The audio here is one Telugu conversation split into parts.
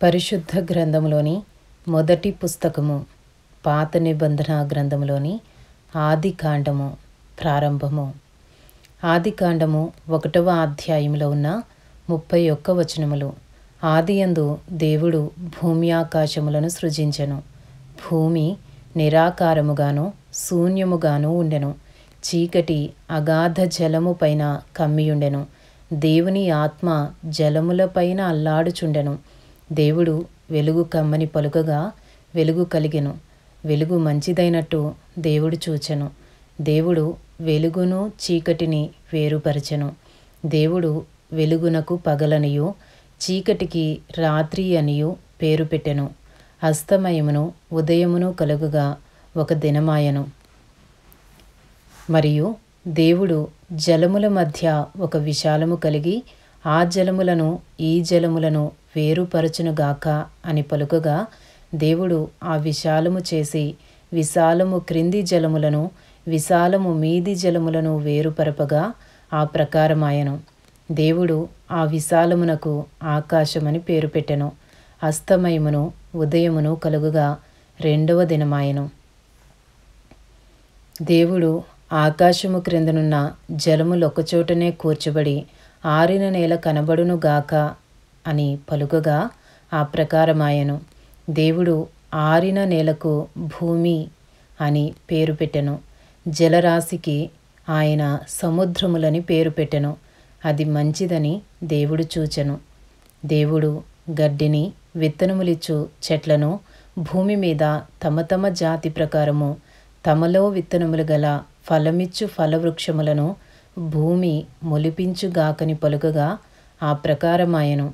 పరిశుద్ధ గ్రంథంలోని మొదటి పుస్తకము, పాత నిబంధన గ్రంథంలోని ఆది కాండము ప్రారంభము. ఆది కాండము 1వ అధ్యాయంలో ఉన్న 31 వచనములు. ఆదియందు దేవుడు భూమి ఆకాశములను సృజించెను. భూమి నిరాకారముగాను శూన్యముగాను ఉండెను. చీకటి అగాధ జలము పైన కమ్మియుండెను. దేవుని ఆత్మ జలముల పైన అల్లాడుచుండెను. దేవుడు వెలుగు కమ్మని పలుకగా వెలుగు కలిగెను. వెలుగు మంచిదైనట్టు దేవుడు చూచెను. దేవుడు వెలుగును చీకటిని వేరుపరచెను. దేవుడు వెలుగునకు పగలనియు చీకటికి రాత్రి అనియు పేరు పెట్టెను. అస్తమయమును ఉదయమును కలుగుగా ఒక దినమాయెను. మరియు దేవుడు జలముల మధ్య ఒక విశాలము కలిగి ఆ జలములను ఈ జలములను వేరుపరచునుగాక అని పలుకగా దేవుడు ఆ విశాలము చేసి విశాలము క్రింది జలములను విశాలము మీది జలములను వేరుపరపగా ఆ ప్రకారమాయెను. దేవుడు ఆ విశాలమునకు ఆకాశమని పేరు పెట్టెను. అస్తమయమును ఉదయమును కలుగుగా 2వ దినమాయెను. దేవుడు ఆకాశము క్రిందనున్న జలములొకచోటనే కూర్చబడి ఆరిన నేల కనబడునుగాక అని పలుకగా ఆ ప్రకారమాయెను. దేవుడు ఆరిన నేలకు భూమి అని పేరు పెట్టెను. జలరాశికి ఆయన సముద్రములని పేరు పెట్టెను. అది మంచిదని దేవుడు చూచెను. దేవుడు గడ్డిని విత్తనములిచ్చు చెట్లను భూమి మీద తమ తమ జాతి ప్రకారము తమలో విత్తనములు గల ఫలమిచ్చు ఫలవృక్షములను భూమి మొలిపించుగాకని పలుకగా ఆ ప్రకారమాయెను.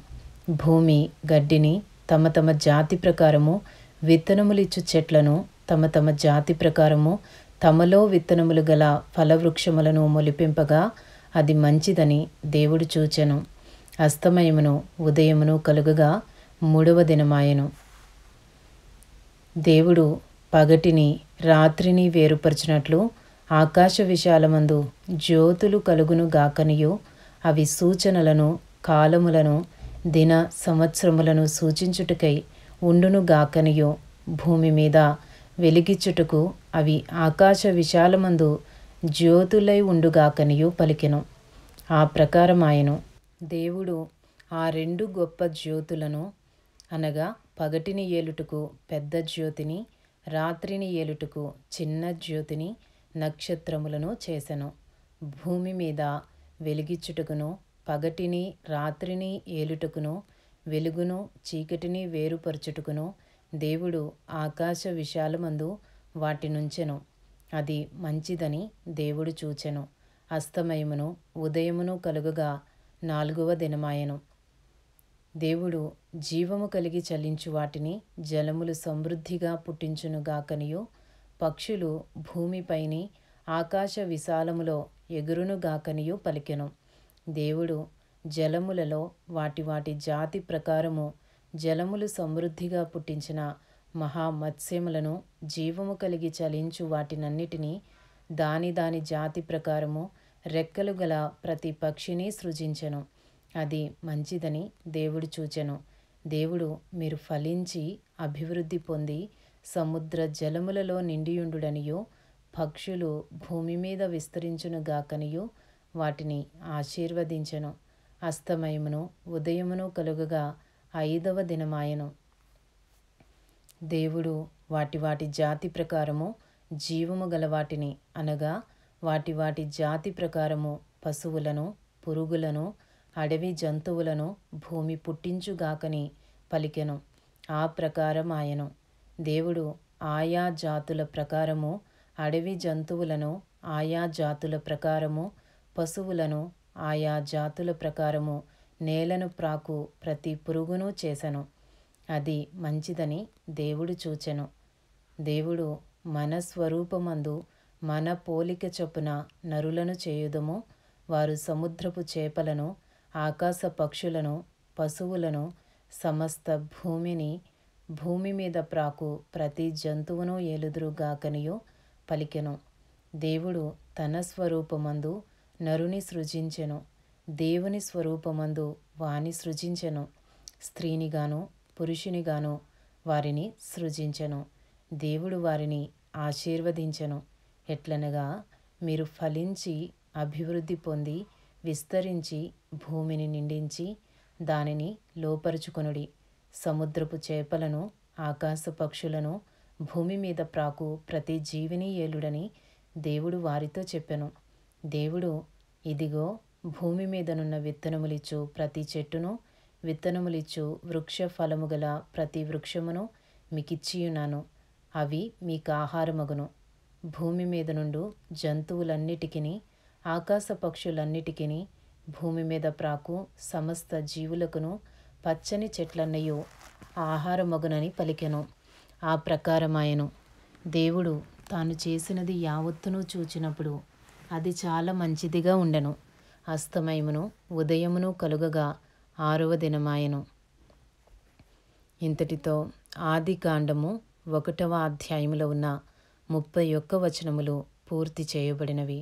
భూమి గడ్డిని తమ తమ జాతి ప్రకారము విత్తనములిచ్చు చెట్లను తమ తమ జాతి ప్రకారము తమలో విత్తనములు గల ఫలవృక్షములను మొలిపింపగా అది మంచిదని దేవుడు చూచెను. అస్తమయమును ఉదయమును కలుగగా 3వ దినమాయెను. దేవుడు పగటిని రాత్రిని వేరుపరచినట్లు ఆకాశ విశాలమందు జ్యోతులు కలుగును గాకనియు అవి సూచనలను కాలములను దిన సంవత్సరములను సూచించుటకై ఉండును గాకనియు భూమి మీద వెలిగిచ్చుటకు అవి ఆకాశ విశాలమందు జ్యోతులై ఉండుగాకనియు పలికెను. ఆ ప్రకారమాయెను. దేవుడు ఆ 2 గొప్ప జ్యోతులను అనగా పగటిని ఏలుటకు పెద్ద జ్యోతిని రాత్రిని ఏలుటకు చిన్న జ్యోతిని నక్షత్రములను చేసెను. భూమి మీద వెలిగిచ్చుటకును పగటిని రాత్రిని ఏలుటకును వెలుగును చీకటిని వేరుపరచుటకును దేవుడు ఆకాశ విశాలమందు వాటినుంచెను. అది మంచిదని దేవుడు చూచెను. అస్తమయమును ఉదయమును కలుగగా 4వ దినమాయెను. దేవుడు జీవము కలిగి చలించు వాటిని జలములు సమృద్ధిగా పుట్టించునుగాకనియు పక్షులు భూమిపైని ఆకాశ విశాలములో ఎగురునుగాకనియు పలికెను. దేవుడు జలములలో వాటి వాటి జాతి ప్రకారము జలములు సమృద్ధిగా పుట్టించిన మహామత్స్యములను జీవము కలిగి చలించు వాటినన్నిటినీ దాని దాని జాతి ప్రకారము రెక్కలు గల ప్రతి పక్షిని సృజించెను. అది మంచిదని దేవుడు చూచెను. దేవుడు మీరు ఫలించి అభివృద్ధి పొంది సముద్ర జలములలో నిండియుండుడనియు పక్షులు భూమి మీద విస్తరించునుగాకనియు వాటిని ఆశీర్వదించెను. అస్తమయమును ఉదయమును కలుగగా 5వ దినమాయెను. దేవుడు వాటి వాటి జాతి ప్రకారము జీవము గల వాటిని అనగా వాటి వాటి జాతి ప్రకారము పశువులను పురుగులను అడవి జంతువులను భూమి పుట్టించుగాకని పలికెను. ఆ ప్రకారమాయెను. దేవుడు ఆయా జాతుల ప్రకారము అడవి జంతువులను ఆయా జాతుల ప్రకారము పశువులను ఆయా జాతుల ప్రకారము నేలను ప్రాకు ప్రతి పురుగును చేసెను. అది మంచిదని దేవుడు చూచెను. దేవుడు మన స్వరూపమందు మన పోలిక చొప్పున నరులను చేయుదము. వారు సముద్రపు చేపలను ఆకాశ పక్షులను పశువులను సమస్త భూమిని భూమి మీద ప్రాకు ప్రతి జంతువును ఏలుదురుగాకనియు పలికెను. దేవుడు తన స్వరూపమందు నరుని సృజించెను. దేవుని స్వరూపమందు వాని సృజించెను. స్త్రీనిగాను పురుషునిగాను వారిని సృజించెను. దేవుడు వారిని ఆశీర్వదించెను. ఎట్లనగా, మీరు ఫలించి అభివృద్ధి పొంది విస్తరించి భూమిని నిండించి దానిని లోపరుచుకొనుడి. సముద్రపు చేపలను, ఆకాశ పక్షులను, భూమి మీద ప్రాకు ప్రతి జీవిని ఏలుడని దేవుడు వారితో చెప్పెను. దేవుడు, ఇదిగో, భూమి మీదనున్న విత్తనములిచ్చు ప్రతి చెట్టును, విత్తనములిచ్చు వృక్ష ఫలము గల ప్రతి వృక్షమును మీకిచ్చియున్నాను. అవి మీకు ఆహారమగును. భూమి మీద నుండు జంతువులన్నిటికిని, ఆకాశ పక్షులన్నిటికిని, భూమి మీద ప్రాకు సమస్త జీవులకును పచ్చని చెట్లన్నయు ఆహారమగునని పలికెను. ఆ ప్రకారమాయెను. దేవుడు తాను చేసినది యావత్తును చూచినప్పుడు అది చాలా మంచిదిగా ఉండెను. అస్తమయమును ఉదయమును కలుగగా 6వ దినమాయెను. ఇంతటితో ఆది కాండము 1వ అధ్యాయములో ఉన్న 31 వచనములు పూర్తి చేయబడినవి.